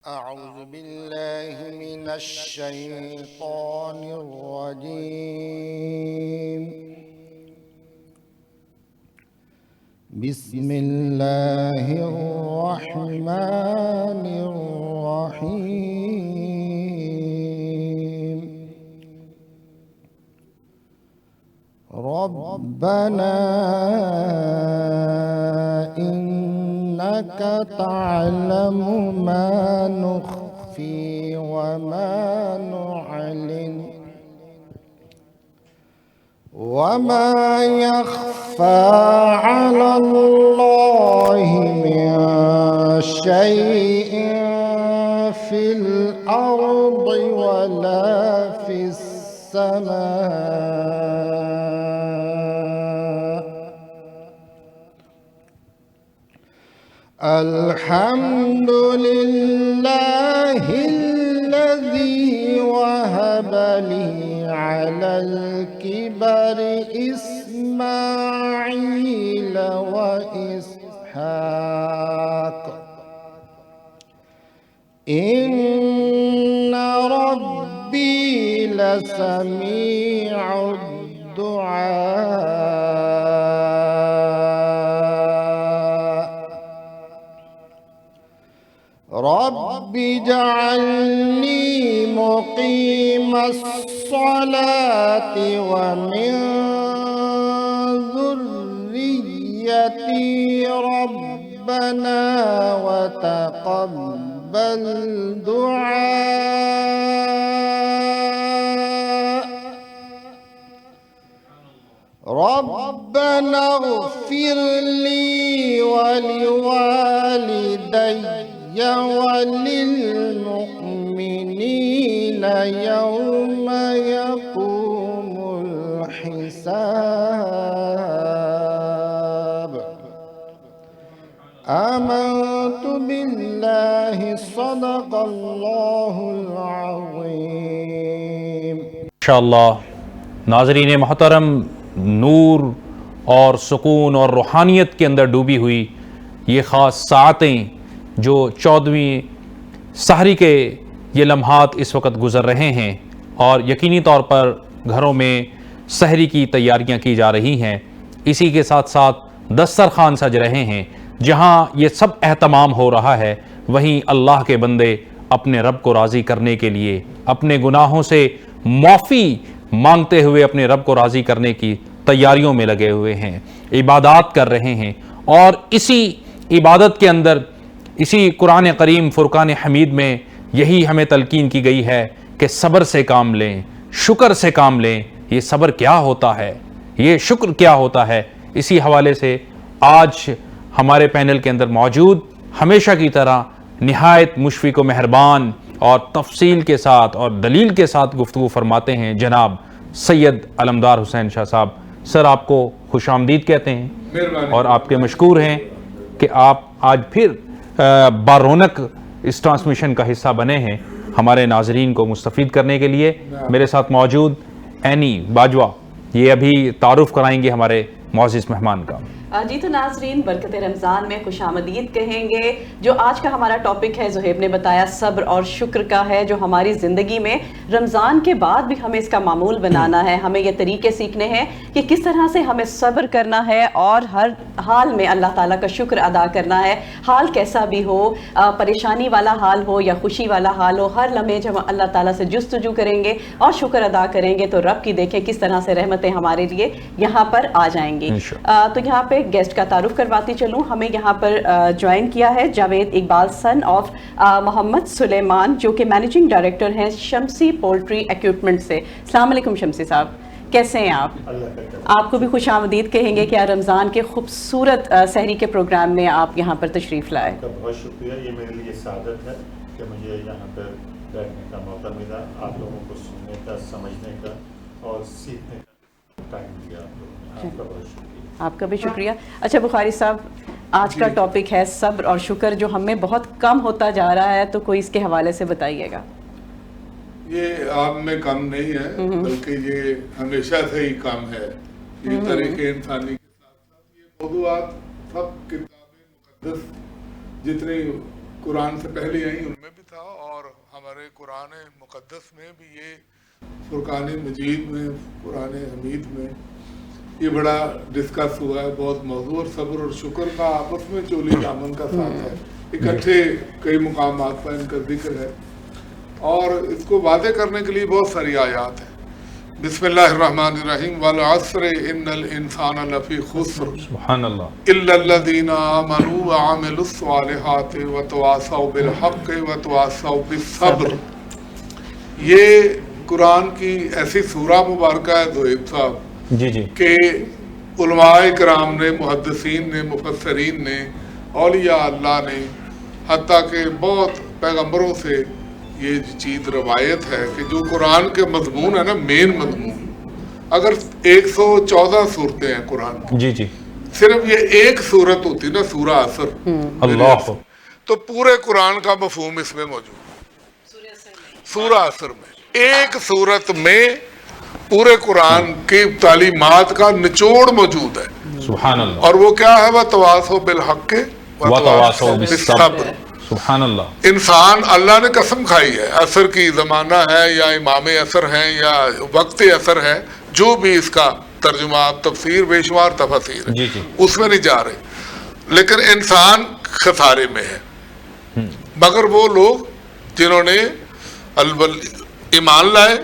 أعوذ بالله من الشيطان الرجيم. بسم الله الرحمن الرحيم. ربنا إنك تعلم ما نخفي وما نعلن وما يخفى على الله من شيء في الأرض ولا في السماء. الحمد لله الذي وهب لي على الكبر إسماعيل وإسحاق إن ربي لسميع الدعاء. رب اجعلني مقيم الصلاة ومن ذريتي ربنا وتقبل دعاء. ربنا اغفر لي ولوالدي وللمؤمنين يوم يقوم الحساب. آمنت بالله صدق الله العظيم. انشاءاللہ ناظرین محترم، نور اور سکون اور روحانیت کے اندر ڈوبی ہوئی یہ خاص ساعتیں جو 14ویں سحری کے یہ لمحات اس وقت گزر رہے ہیں اور یقینی طور پر گھروں میں سحری کی تیاریاں کی جا رہی ہیں، اسی کے ساتھ ساتھ دسترخوان سج رہے ہیں. جہاں یہ سب اہتمام ہو رہا ہے وہیں اللہ کے بندے اپنے رب کو راضی کرنے کے لیے اپنے گناہوں سے معافی مانگتے ہوئے اپنے رب کو راضی کرنے کی تیاریوں میں لگے ہوئے ہیں، عبادات کر رہے ہیں. اور اسی عبادت کے اندر اسی قرآن کریم فرقان حمید میں یہی ہمیں تلقین کی گئی ہے کہ صبر سے کام لیں، شکر سے کام لیں. یہ صبر کیا ہوتا ہے، یہ شکر کیا ہوتا ہے، اسی حوالے سے آج ہمارے پینل کے اندر موجود ہمیشہ کی طرح نہایت مشفق و مہربان اور تفصیل کے ساتھ اور دلیل کے ساتھ گفتگو فرماتے ہیں جناب سید علمدار حسین شاہ صاحب. سر آپ کو خوش آمدید کہتے ہیں اور آپ کے مشکور ہیں کہ آپ آج پھر بارونق اس ٹرانسمیشن کا حصہ بنے ہیں ہمارے ناظرین کو مستفید کرنے کے لیے. میرے ساتھ موجود اینی باجوہ یہ ابھی تعارف کرائیں گے ہمارے معزز مہمان کا. جی تو ناظرین برکت رمضان میں خوش آمدید کہیں گے. جو آج کا ہمارا ٹاپک ہے زہیب نے بتایا صبر اور شکر کا ہے، جو ہماری زندگی میں رمضان کے بعد بھی ہمیں اس کا معمول بنانا ہے. ہمیں یہ طریقے سیکھنے ہیں کہ کس طرح سے ہمیں صبر کرنا ہے اور ہر حال میں اللہ تعالیٰ کا شکر ادا کرنا ہے. حال کیسا بھی ہو، پریشانی والا حال ہو یا خوشی والا حال ہو، ہر لمحے جب اللہ تعالیٰ سے جستجو کریں گے اور شکر ادا کریں گے تو رب کی دیکھیں کس طرح سے رحمتیں ہمارے لیے یہاں پر آ جائیں گی. تو یہاں پہ گیسٹ کا تعارف کرواتی چلوں. ہمیں یہاں پر جوائن کیا ہے جاوید اقبال سن آف محمد سلیمان، جو کہ مینیجنگ ڈائریکٹر ہیں شمسی پولٹری ایکوپمنٹ سے. السلام علیکم شمسی صاحب، کیسے ہیں آپ؟ آپ کو بھی خوش آمدید کہیں گے کہ رمضان کے خوبصورت سحری کے پروگرام میں آپ یہاں پر تشریف لائے. بہت شکریہ، یہ میرے لیے سعادت ہے کہ مجھے یہاں پر بیٹھنے کا موقع ملا، آپ لوگوں کو سننے کا، سمجھنے کا اور سیکھنے کا ٹائم دیا آپ لوگوں نے. آپ کا بہت شکریہ. آپ کا بھی شکریہ. اچھا بخاری صاحب، آج کا ٹاپک ہے صبر اور شکر، جو ہمیں بہت کم ہوتا جا رہا ہے، تو کوئی اس کے حوالے سے بتائیے گا. یہ آپ میں کم نہیں ہے بلکہ یہ ہمیشہ سے ہی کم ہے. یہ طریقے انسانی کے ساتھ ساتھ یہ موضوعات سب کتاب مقدس جتنی قرآن سے پہلے آئی ان میں بھی تھا، اور ہمارے قرآن مقدس میں بھی یہ فرقان مجید میں، قرآن حمید میں یہ بڑا ڈسکس ہوا ہے. بہت موضوع اور صبر اور شکر کا آپس میں چولی دامن کا ساتھ ہے، اکٹھے کئی مقامات پر ان کا ذکر ہے، اور اس کو واضح کرنے کے لیے بہت ساری آیات ہیں. بسم اللہ الرحمن الرحیم. والعصر ان الانسان لفی خسر سبحان اللہ. الا الذین آمنوا وعملوا الصالحات وتواصوا بالحق وتواصوا بالصبر. یہ قرآن کی ایسی سورہ مبارکہ ہے زہیب صاحب جی جی کہ علماء کرام نے، محدثین نے، مفسرین نے، اولیاء اللہ نے، حتیٰ کہ بہت پیغمبروں سے یہ چیز روایت ہے کہ جو قرآن کے مضمون ہے نا، مین مضمون، اگر 114 صورتیں ہیں قرآن کی، جی جی صرف یہ ایک صورت ہوتی نا سورہ عصر، اللہ، تو پورے قرآن کا مفہوم اس میں موجود ہے. سورہ عصر میں ایک صورت میں پورے قرآن کی تعلیمات کا نچوڑ موجود ہے. سبحان اللہ. اور وہ کیا ہے؟ وتواصوا بالحق وتواصوا بالصبر. سبحان اللہ. انسان، اللہ نے قسم کھائی ہے، عصر کی زمانہ ہے یا امام عصر ہے یا وقت عصر ہے، جو بھی اس کا ترجمہ، آپ تفسیر بے شمار تفاسیر ہے، جی جی اس میں نہیں جا رہے، لیکن انسان خسارے میں ہے. مگر وہ لوگ جنہوں نے ایمان لائے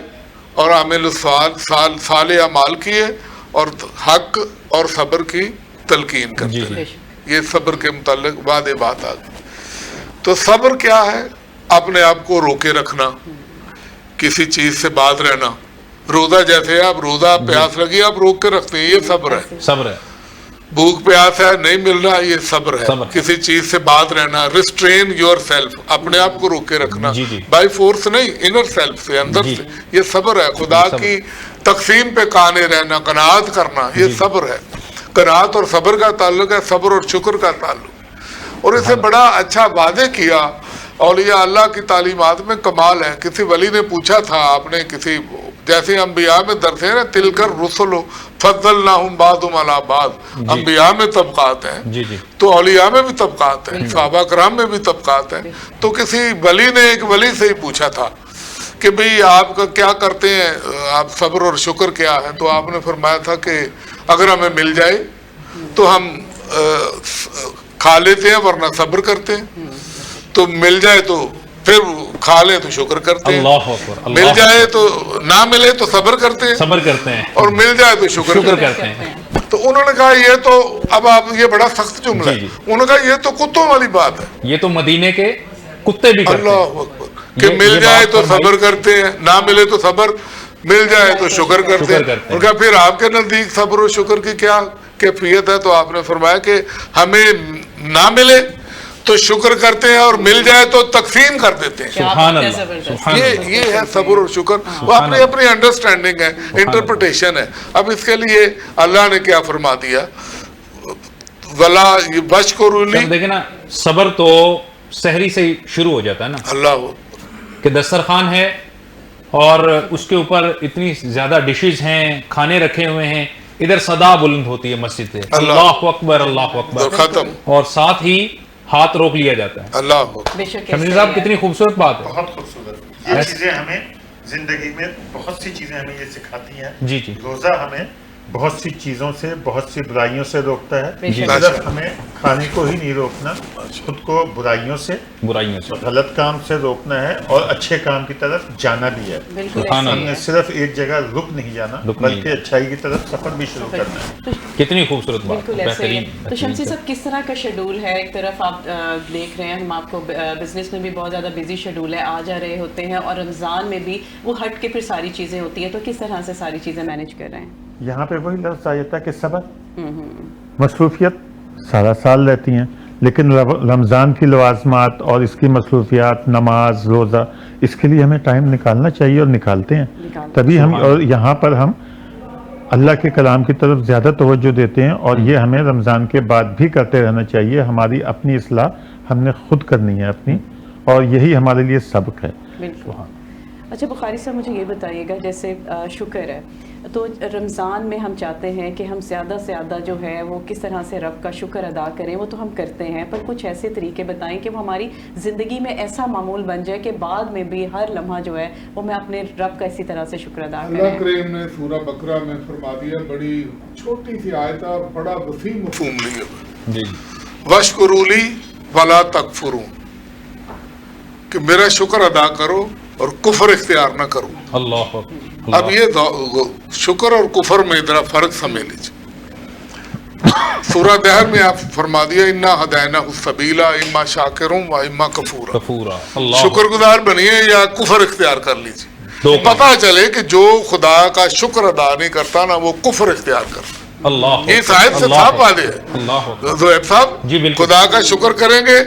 اور عامل صالح اعمال کیے اور حق اور صبر کی تلقین کرتے ہیں. یہ صبر کے متعلق واضح بات آ گئی. تو صبر کیا ہے؟ اپنے آپ کو روکے رکھنا، کسی چیز سے باز رہنا. روزہ جیسے آپ روزہ پیاس لگی آپ روک کے رکھتے ہیں، یہ صبر ہے. صبر ہے. بھوک پیاس ہے نہیں مل رہا، یہ صبر ہے. کسی چیز سے باز رہنا، ریسٹرین یور سیلف، اپنے آپ کو روکے رکھنا، بائی فورس نہیں، انر سیلف سے، اندر سے، یہ صبر ہے. خدا کی تقسیم پہ قانے رہنا، قناعت کرنا، یہ صبر ہے. قناعت اور صبر کا تعلق ہے، صبر اور شکر کا تعلق. اور اسے بڑا اچھا واضح کیا اولیاء اللہ کی تعلیمات میں. کمال ہے. کسی ولی نے پوچھا تھا، آپ نے کسی، جیسے انبیاء میں درس ہے نا، تلکر رسل فضلناہم بعضهم علی بعض، انبیاء میں طبقات ہیں تو اولیاء میں بھی طبقات ہیں، صحابہ کرام میں بھی طبقات ہیں. تو کسی ولی نے ایک ولی سے ہی پوچھا تھا کہ بھئی آپ کا کیا کرتے ہیں، آپ صبر اور شکر کیا ہے؟ تو آپ نے فرمایا تھا کہ اگر ہمیں مل جائے تو ہم کھا لیتے ہیں ورنہ صبر کرتے ہیں، تو مل جائے تو پھر کھا لیں تو شکر کرتے ہیں، مل جائے تو نہ ملے تو صبر کرتے ہیں، اور مل جائے تو شکر کرتے ہیں. تو انہوں نے کہا یہ تو، اب آپ، یہ بڑا سخت جملہ ہے، انہوں نے کہا یہ تو کتوں والی بات ہے، یہ تو مدینے کے کتے بھی کرتے ہیں. اللہ اکبر. کہ مل جائے تو صبر کرتے ہیں، نہ ملے تو صبر، مل جائے تو شکر کرتے ہیں. اور کہا پھر آپ کے نزدیک صبر و شکر کی کیا کیفیت ہے؟ تو آپ نے فرمایا کہ ہمیں نہ ملے تو شکر کرتے ہیں اور مل جائے تو تقسیم کر دیتے ہیں. سبحان اللہ. یہ ہے صبر اور شکر. وہ اپنی اپنی انڈرسٹینڈنگ ہے، انٹرپریٹیشن ہے. اب اس کے لیے اللہ نے کیا فرما دیا، ولا بشکروا لی. دیکھیں نا، صبر تو سحری سے شروع ہو جاتا ہے نا. اللہ کہ دسترخوان ہے اور اس کے اوپر اتنی زیادہ ڈشز ہیں، کھانے رکھے ہوئے ہیں، ادھر صدا بلند ہوتی ہے مسجد سے، اللہ اکبر اللہ اکبر، ختم، اور ساتھ ہی ہاتھ روک لیا جاتا ہے. اللہ شمیم صاحب کتنی خوبصورت بات ہے. بہت خوبصورت. یہ چیزیں ہمیں زندگی میں بہت سی چیزیں ہمیں یہ سکھاتی ہیں. جی جی. روزہ ہمیں بہت سی چیزوں سے، بہت سی برائیوں سے روکتا ہے. صرف ہمیں کھانے کو ہی نہیں روکنا، خود کو برائیوں سے، غلط کام سے روکنا ہے اور اچھے کام کی طرف جانا بھی ہے. ہم نے صرف ایک جگہ رک نہیں جانا بلکہ اچھائی کی طرف سفر بھی شروع کرنا ہے. کتنی خوبصورت بات. بہترین. تو شمسی صاحب کس طرح کا شیڈول ہے؟ ایک طرف آپ دیکھ رہے ہیں، ہم آپ کو بزنس میں بھی بہت زیادہ بزی شیڈول ہے، آ جا رہے ہوتے ہیں، اور رمضان میں بھی وہ ہٹ کے پھر ساری چیزیں ہوتی ہیں، تو کس طرح سے ساری چیزیں مینیج کر رہے ہیں؟ یہاں پہ وہی لفظ آ جاتا ہے کہ صبر. مصروفیت سارا سال رہتی ہیں، لیکن رمضان کی لوازمات اور اس کی مصروفیات، نماز، روزہ، اس کے لیے ہمیں ٹائم نکالنا چاہیے اور نکالتے ہیں. تبھی ہم، اور یہاں پر ہم اللہ کے کلام کی طرف زیادہ توجہ دیتے ہیں، اور یہ ہمیں رمضان کے بعد بھی کرتے رہنا چاہیے. ہماری اپنی اصلاح ہم نے خود کرنی ہے اپنی، اور یہی ہمارے لیے سبق ہے. اچھا بخاری صاحب مجھے یہ بتائیے گا، جیسے شکر ہے تو رمضان میں ہم چاہتے ہیں کہ ہم زیادہ سے زیادہ جو ہے وہ کس طرح سے رب کا شکر ادا کریں، وہ تو ہم کرتے ہیں، پر کچھ ایسے طریقے بتائیں کہ وہ ہماری زندگی میں ایسا معمول بن جائے کہ بعد میں بھی ہر لمحہ جو ہے وہ میں اپنے رب کا اسی طرح سے شکر ادا کریں۔ اللہ کریم نے سورہ بقرہ میں فرما دیا، بڑی چھوٹی سی آیت اور بڑا وسیع مفہوم لیا، جی وَاشْکُرُوا لِی وَلَا تَکْفُرُوا، کہ میرا شکر ادا کرو اور کفر اختیار نہ کرو۔ اللہ اب یہ شکر اور کفر میں ذرا فرق سمجھ لیجیے۔ سورہ دہر میں آپ فرما دیا اِنَّا هَدَيْنَاهُ السَّبِيلَ إِمَّا شَاكِرٌ وَإِمَّا كَفُورٌ، کفورا اللہ شکر گزار بنیے یا کفر اختیار کر لیجیے۔ پتہ چلے کہ جو خدا کا شکر ادا نہیں کرتا نا وہ کفر اختیار کرتا۔ اللہ یہ آیت سے صاف واضح ہے۔ اللہ زہیب صاحب جی بالکل، خدا کا شکر کریں گے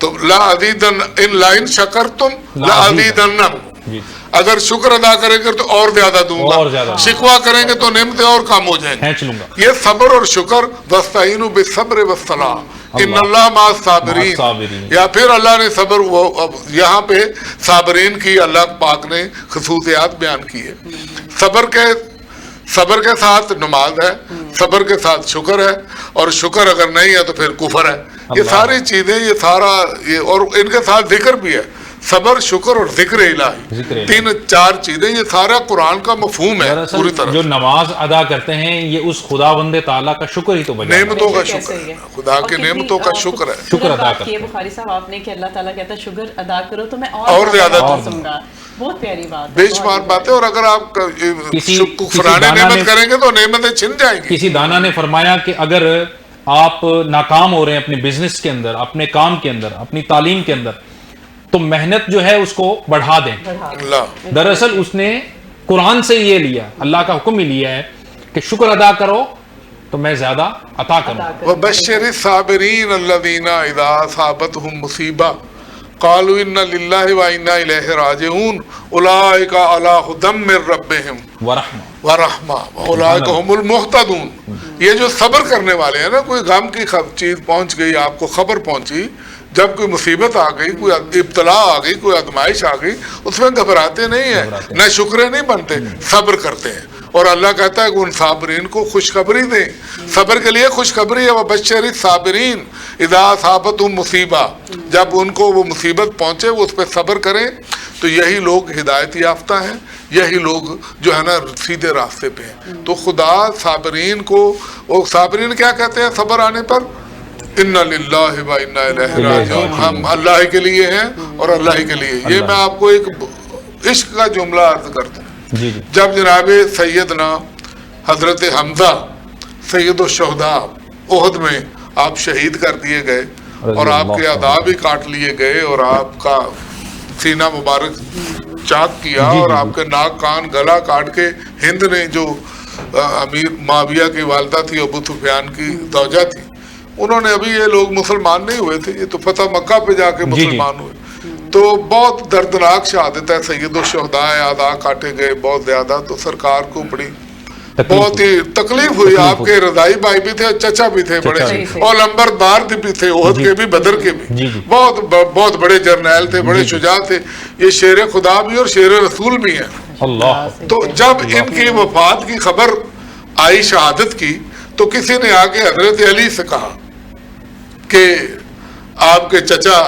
تو لا ازیدن ان لائن شکرتم لا ازیدنکم، جی اگر شکر ادا کریں گے تو اور زیادہ دوں اور گا، زیادہ، شکوہ کریں گے تو نعمتیں اور کم ہو جائیں گی۔ کھینچ لوں گا۔ یہ صبر اور شکر وَاسْتَعِینُوا بِالصَّبْرِ وَالصَّلَاةِ إِنَّ اللَّهَ مَعَ الصَّابِرِينَ، یا پھر اللہ نے صبر، یہاں پہ صابرین کی اللہ پاک نے خصوصیات بیان کی ہے۔ صبر کے ساتھ نماز ہے، صبر کے ساتھ شکر ہے، اور شکر اگر نہیں ہے تو پھر کفر ہے۔ یہ ساری چیزیں، یہ سارا اور ان کے ساتھ ذکر بھی ہے، صبر، شکر اور ذکر الہی، تین چار چیزیں، یہ سارا قرآن کا مفہوم ہے پوری طرح۔ جو نماز ادا کرتے ہیں یہ اس خداوند تعالیٰ کا شکر ہی تو بجا ہے، نعمتوں کا شکر ہے، خدا کی نعمتوں کا شکر ہے۔ شکر ادا کرتے ہیں۔ بخاری صاحب آپ نے کہ اللہ تعالیٰ کہتا ہے شکر ادا کرو تو میں اور زیادہ دوں گا، بہت پیاری بات ہے، بے شمار باتیں، اور اگر آپ کفرانے نعمت کریں گے تو نعمتیں چھن جائیں گی۔ کسی دانا نے فرمایا کہ اگر آپ ناکام ہو رہے ہیں اپنے بزنس کے اندر، اپنے کام کے اندر، اپنی تعلیم کے اندر، تو محنت جو ہے اس کو بڑھا دیں۔ دراصل اس نے قرآن سے یہ لیا، اللہ کا حکم ہی لیا ہے کہ شکر ادا کرو تو میں زیادہ عطا کروں۔ وَبَشِّرِ الصَّابِرِينَ الَّذِينَ إِذَا أَصَابَتْهُم مُّصِیبَةٌ قَالُوا إِنَّا لِلَّهِ وَإِنَّا إِلَیْهِ رَاجِعُونَ أُولَٰئِکَ عَلَىٰ هُدًى مِّن رَّبِّهِمْ وَرَحْمَةٌ وَأُولَٰئِکَ هُمُ الْمُهْتَدُونَ۔ یہ جو صبر کرنے والے ہیں نا، کوئی غم کی چیز پہنچ گئی، آپ کو خبر پہنچی، جب کوئی مصیبت آ گئی، کوئی ابتلا آ گئی، کوئی آزمائش آ گئی، اس میں گھبراتے نہیں ہیں، نہ شکرے نہیں بنتے، صبر کرتے ہیں۔ اور اللہ کہتا ہے کہ ان صابرین کو خوشخبری دیں، صبر کے لیے خوشخبری ہے۔ وَبَشِّرِ الصَّابِرِينَ إِذَا أَصَابَتْهُم مُّصِیبَةٌ، جب ان کو وہ مصیبت پہنچے وہ اس پہ صبر کریں، تو یہی لوگ ہدایت یافتہ ہیں، یہی لوگ جو ہے نا سیدھے راستے پہ ہیں۔ تو خدا صابرین کو، وہ صابرین کیا کہتے ہیں صبر آنے پر؟ اِنَّا لِلَّهِ وَإِنَّا إِلَیْهِ رَاجِعُونَ، ہم اللہ کے لیے ہیں اور اللہ کے لیے۔ یہ میں آپ کو ایک عشق کا جملہ عرض کرتا ہوں۔ جب جناب سیدنا حضرت حمزہ سید الشہداء احد میں آپ شہید کر دیے گئے اور آپ کے اعضاء بھی کاٹ لیے گئے اور آپ کا سینہ مبارک چاک کیا اور آپ کے ناک کان گلا کاٹ کے ہند نے، جو امیر معاویہ کی والدہ تھی، ابو سفیان کی زوجہ تھی، انہوں نے، ابھی یہ لوگ مسلمان نہیں ہوئے تھے، یہ تو فتح مکہ پہ جا کے مسلمان ہوئے، تو بہت دردناک شہادت ہے، سید الشہداء، اعضاء کاٹے گئے بہت زیادہ، تو سرکار کو بڑی بہت ہی تکلیف ہوئی۔ آپ کے رضائی بھائی بھی تھے، چچا بھی تھے بڑے، اور لمبردار بھی تھے، احد کے بھی، بدر کے بھی، بہت بڑے جرنیل تھے، بڑے شجاع تھے، یہ شیر خدا بھی اور شیر رسول بھی ہیں۔ تو جب ان کی وفات کی خبر آئی، شہادت کی، تو کسی نے آ کے حضرت علی سے کہا کہ آپ کے چچا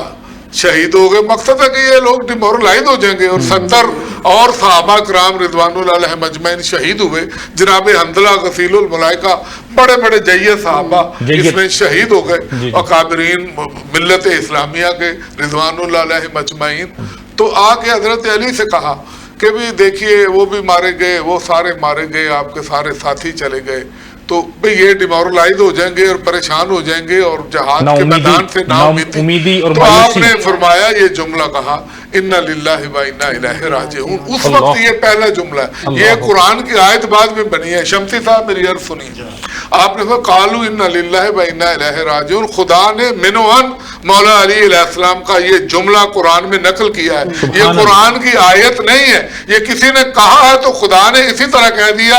شہید ہو گئے، مقصد ہے کہ یہ لوگ ڈیمورلائز ہو جائیں گے، اور 70 اور صحابہ کرام رضوان اللہ علیہم اجمعین شہید ہوئے۔ جناب حنظلہ غسیل الملائکہ، بڑے بڑے جید صحابہ اس میں شہید ہو گئے، اکابرین ملت اسلامیہ کے رضوان اللہ علیہم اجمعین۔ تو آ کے حضرت علی سے کہا کہ بھی دیکھیے وہ بھی مارے گئے، وہ سارے مارے گئے، آپ کے سارے ساتھی چلے گئے، تو بھئی یہ ڈیمورلائز ہو جائیں گے اور پریشان ہو جائیں گے اور جہاد کے میدان سے نا امیدی۔ تو آپ نے فرمایا، یہ جملہ کہا، اِنَّا لِلَّهِ وَإِنَّا إِلَیْهِ رَاجِعُونَ۔ اس وقت یہ پہلا جملہ ہے، یہ قرآن کی آیت بعد میں بنی ہے۔ شمسی صاحب میری عرض سنیے، آپ نے کہا قالوا اِنَّا لِلَّهِ وَإِنَّا إِلَیْهِ رَاجِعُونَ، خدا نے منوان مولا علی علیہ السلام کا یہ جملہ قرآن میں نقل کیا ہے، یہ قرآن کی آیت نہیں ہے، یہ کسی نے کہا ہے تو خدا نے اسی طرح کہہ دیا،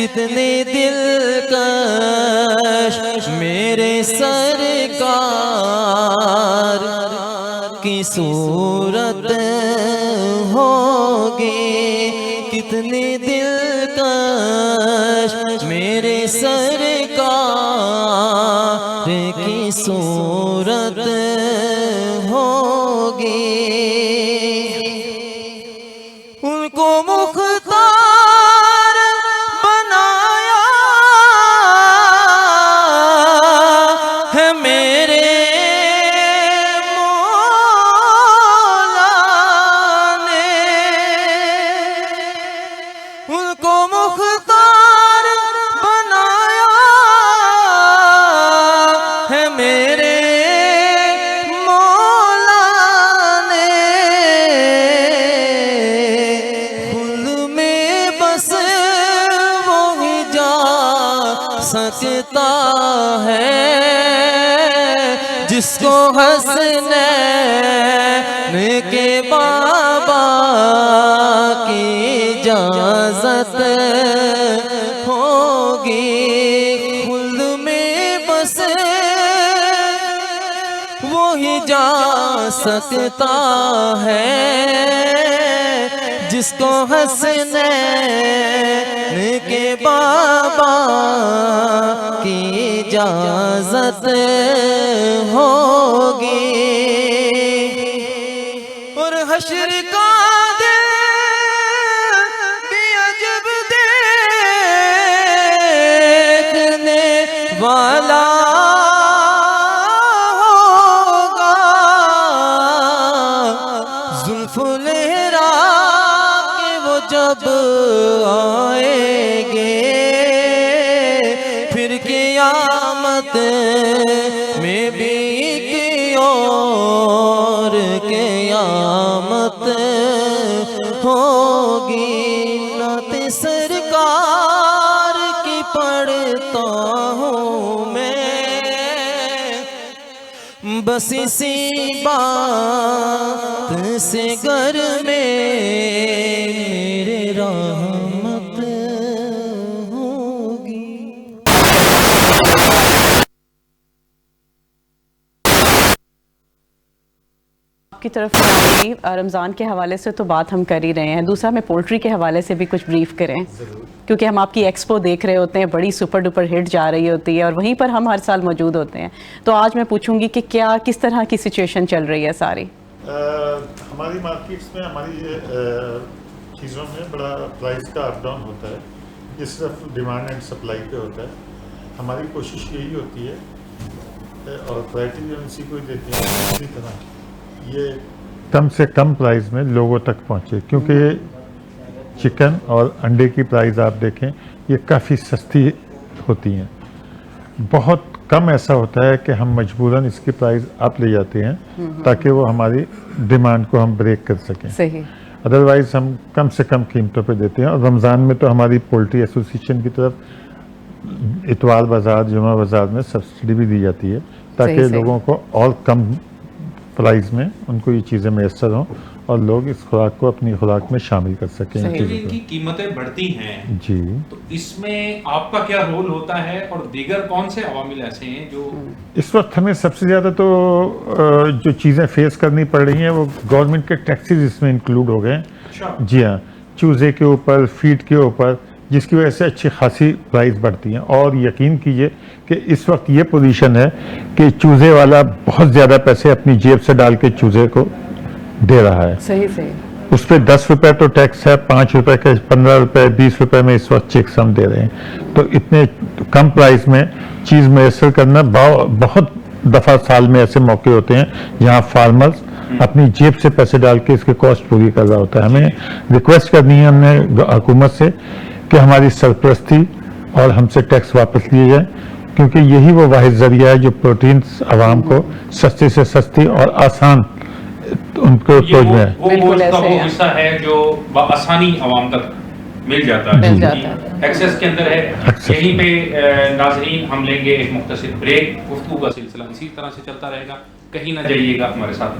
کتنے دلکش میرے سرکار کی صورت ہوگی، کتنے دلکش میرے سرکار کی صورت ہوگی۔ ان کو مختار بنایا ہے میرے مولا نے، ان کو مختار بنایا ہے میرے مولا نے، خلد میں بس وہی جا سکتا ہے جس کو حسنین کے بابا کی اجازت ہوگی، خلد میں بس وہی جا سکتا ہے جس کو حسنین کے بابا کی اجازت ہوگی۔ اور حشر کا دن بھی عجب دیکھنے والا ہوگا، زلف لہرا کے وہ جب آئیں گے، پھر قیامت میں بھی ایک اور قیامت ہوگی۔ نعت سرکار کی پڑھتا ہوں میں، بس اسی بات سے گھر میں میرے رحمت ہوگی۔ کی طرف رمضان کے حوالے سے تو بات ہم کر ہی رہے ہیں، دوسرا میں پولٹری کے حوالے سے بھی کچھ بریف کریں، کیونکہ ہم آپ کی ایکسپو دیکھ رہے ہوتے ہیں، بڑی سپر ڈوپر ہٹ جا رہی ہوتی ہے اور وہیں پر ہم ہر سال موجود ہوتے ہیں، تو آج میں پوچھوں گی کہ کیا کس طرح کی سچویشن چل رہی ہے ساری؟ ہماری مارکیٹس میں ہماری چیزوں میں بڑا پرائز کا اپ ڈاؤن ہوتا ہے، یہ صرف ڈیمانڈ اینڈ سپلائی پہ ہوتا ہے۔ ہماری کوشش یہی ہوتی ہے اور پرائرٹی بھی ہم اسی کو ہی دیتے ہیں، اسی طرح یہ کم سے کم پرائز میں لوگوں تک پہنچے، کیونکہ چکن اور انڈے کی پرائز آپ دیکھیں یہ کافی سستی ہوتی ہیں، بہت کم ایسا ہوتا ہے کہ ہم مجبوراً اس کی پرائز اپ لے جاتے ہیں تاکہ وہ ہماری ڈیمانڈ کو ہم بریک کر سکیں، صحیح، ادروائز ہم کم سے کم قیمتوں پہ دیتے ہیں۔ اور رمضان میں تو ہماری پولٹری ایسوسیشن کی طرف اتوار بازار جمعہ بازار میں سبسڈی بھی دی جاتی ہے تاکہ لوگوں کو اور کم پرائز میں ان کو یہ چیزیں میسر ہوں اور لوگ اس خوراک کو اپنی خوراک میں شامل کر سکیں۔ ان کی قیمتیں بڑھتی ہیں جی، تو اس میں آپ کا کیا رول ہوتا ہے اور دیگر کون سے عوامل ایسے ہیں جو اس وقت ہمیں سب سے زیادہ تو جو چیزیں فیس کرنی پڑ رہی ہیں وہ گورنمنٹ کے ٹیکسز اس میں انکلوڈ ہو گئے ہیں۔ جی ہاں، چوزے کے اوپر، فیڈ کے اوپر، جس کی وجہ سے اچھی خاصی پرائز بڑھتی ہیں۔ اور یقین کیجئے کہ اس وقت یہ پوزیشن ہے کہ چوزے والا بہت زیادہ پیسے اپنی جیب سے ڈال کے چوزے کو دے رہا ہے، صحیح صحیح، اس پہ 10 روپے تو ٹیکس ہے، 5 روپے کے 15 روپے 20 روپے میں اس وقت چیکس ہم دے رہے ہیں، تو اتنے کم پرائز میں چیز میسر کرنا بہت دفعہ سال میں ایسے موقع ہوتے ہیں جہاں فارمرز اپنی جیب سے پیسے ڈال کے اس کی کاسٹ پوری کر رہا ہوتا ہے۔ ہمیں ریکویسٹ کرنی ہے ہم نے حکومت سے کہ ہماری سرپرستی اور ہم سے ٹیکس واپس لیے جائیں، کیونکہ یہی وہ واحد ذریعہ ہے جو پروٹینز عوام کو سستے سے سستی اور آسان ان کو پہنچ میں ہے۔ وہ حصہ ہے جو بآسانی عوام تک مل جاتا ہے، ایکسیس کے اندر ہے۔ یہیں پہ ناظرین ہم لیں گے ایک مختصر بریک، گفتگو کا سلسلہ اسی طرح سے چلتا رہے گا، کہیں نہ جائیے گا، ہمارے ساتھ